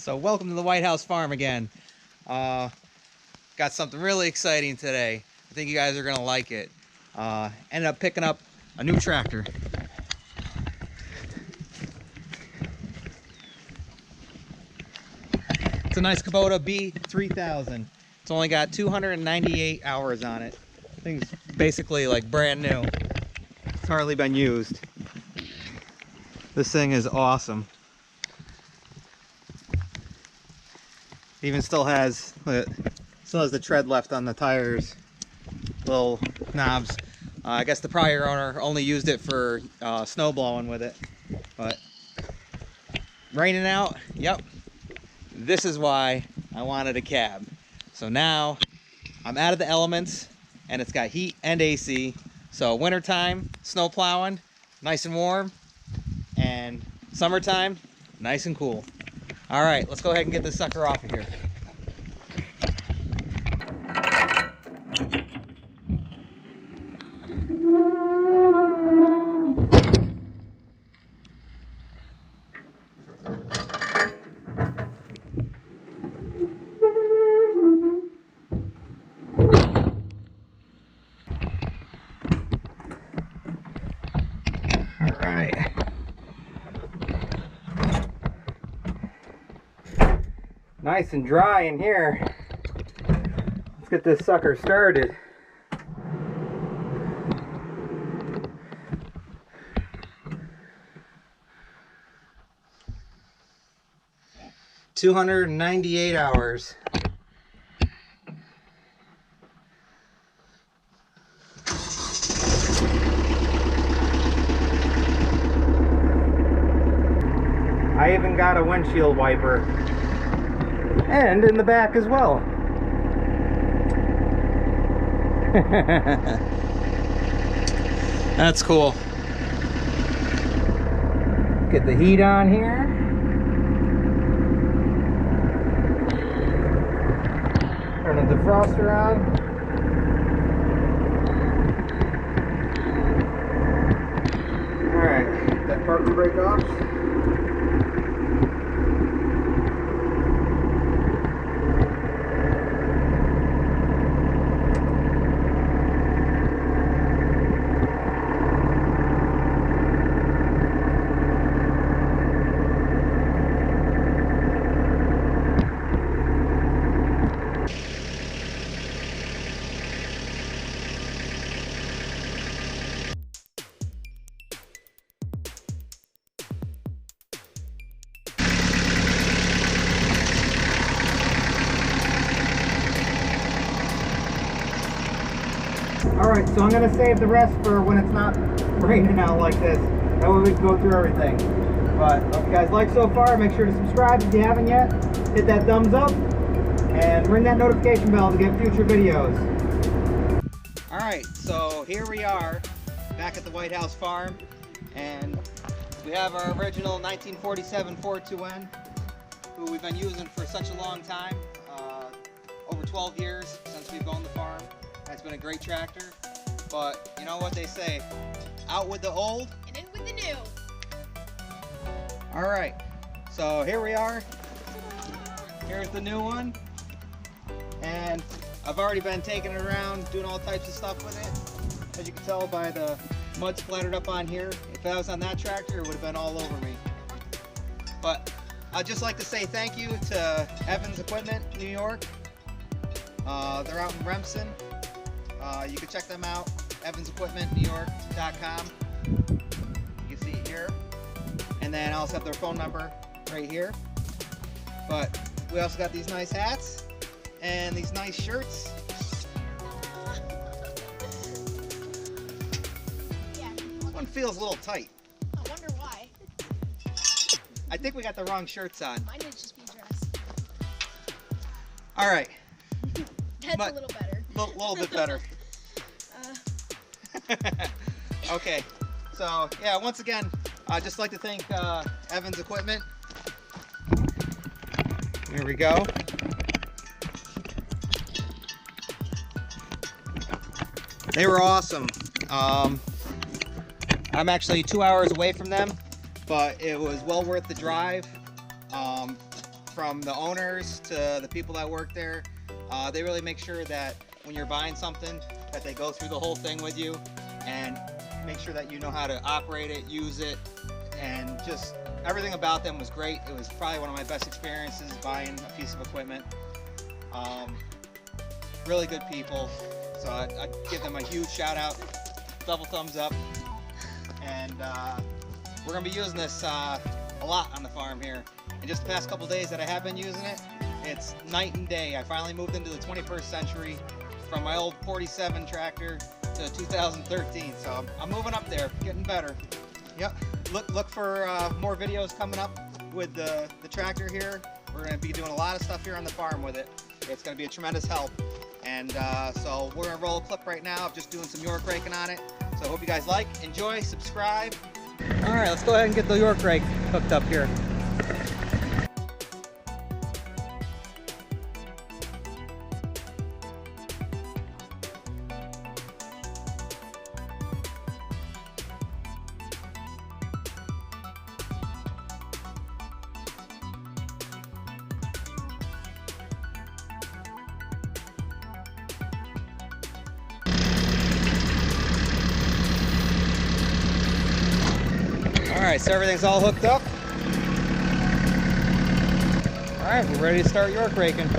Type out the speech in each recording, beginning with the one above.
So welcome to the Whitehouse Farm again. Got something really exciting today. I think you guys are gonna like it. Ended up picking up a new tractor. It's a nice Kubota B3000. It's only got 298 hours on it. Thing's basically like brand new. It's hardly been used. This thing is awesome. It even still has the tread left on the tires, little knobs. I guess the prior owner only used it for snow blowing with it. But raining out, yep. This is why I wanted a cab. So now I'm out of the elements and it's got heat and AC. So wintertime, snow plowing, nice and warm, and summertime, nice and cool. All right, let's go ahead and get this sucker off of here. All right. Nice and dry in here. Let's get this sucker started. $298 hours. I even got a windshield wiper. And in the back as well. That's cool. Get the heat on here. Turn the defroster on. Alright, that part to break off. Alright, so I'm going to save the rest for when it's not raining out like this. That way we can go through everything. But hope you guys like so far. Make sure to subscribe if you haven't yet. Hit that thumbs up. And ring that notification bell to get future videos. Alright, so here we are back at the Whitehouse Farm. And we have our original 1947 Ford 2N, who we've been using for such a long time. Over 12 years since we've owned the farm. It's been a great tractor, but you know what they say, out with the old and in with the new. All right, so here we are. Here's the new one, and I've already been taking it around, doing all types of stuff with it. As you can tell by the mud splattered up on here, if I was on that tractor, it would have been all over me. But I'd just like to say thank you to Evans Equipment, New York. They're out in Remsen. You can check them out, evansequipmentnewyork.com. You can see it here. And then I also have their phone number right here. But we also got these nice hats and these nice shirts. Yeah. This one feels a little tight. I wonder why. I think we got the wrong shirts on. Mine would just be dress. All right. That's a little better. A little bit better. Okay, so yeah, once again, I'd just like to thank Evans Equipment. Here we go. They were awesome. I'm actually 2 hours away from them, but it was well worth the drive. from the owners to the people that work there. They really make sure that when you're buying something that they go through the whole thing with you and make sure that you know how to operate it, use it, and just everything about them was great. It was probably one of my best experiences buying a piece of equipment. Really good people, so I'd give them a huge shout out, double thumbs up, and we're gonna be using this a lot on the farm here. And just the past couple days that I have been using it, it's night and day. I finally moved into the 21st century from my old 47 tractor to 2013, so I'm moving up there, getting better. Yep. Look for more videos coming up with the tractor here. We're going to be doing a lot of stuff here on the farm with it. It's going to be a tremendous help. And so we're going to roll a clip right now of just doing some York raking on it. So I hope you guys like, enjoy, subscribe. All right, let's go ahead and get the York rake hooked up here. All right, so everything's all hooked up. All right, we're ready to start York raking.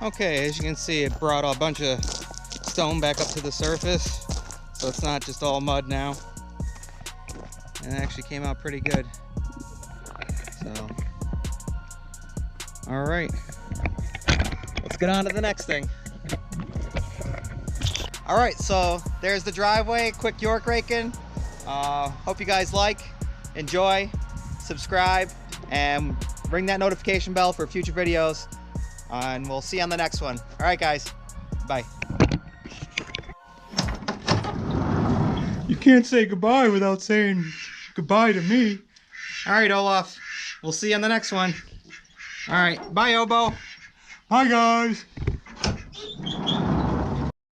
Okay, as you can see, it brought a bunch of stone back up to the surface, so it's not just all mud now. And it actually came out pretty good. So, all right, let's get on to the next thing. All right, so there's the driveway, quick York raking. Hope you guys like, enjoy, subscribe, and ring that notification bell for future videos. And we'll see you on the next one. All right, guys. Bye. You can't say goodbye without saying goodbye to me. All right, Olaf. We'll see you on the next one. All right. Bye, Obo. Bye, guys.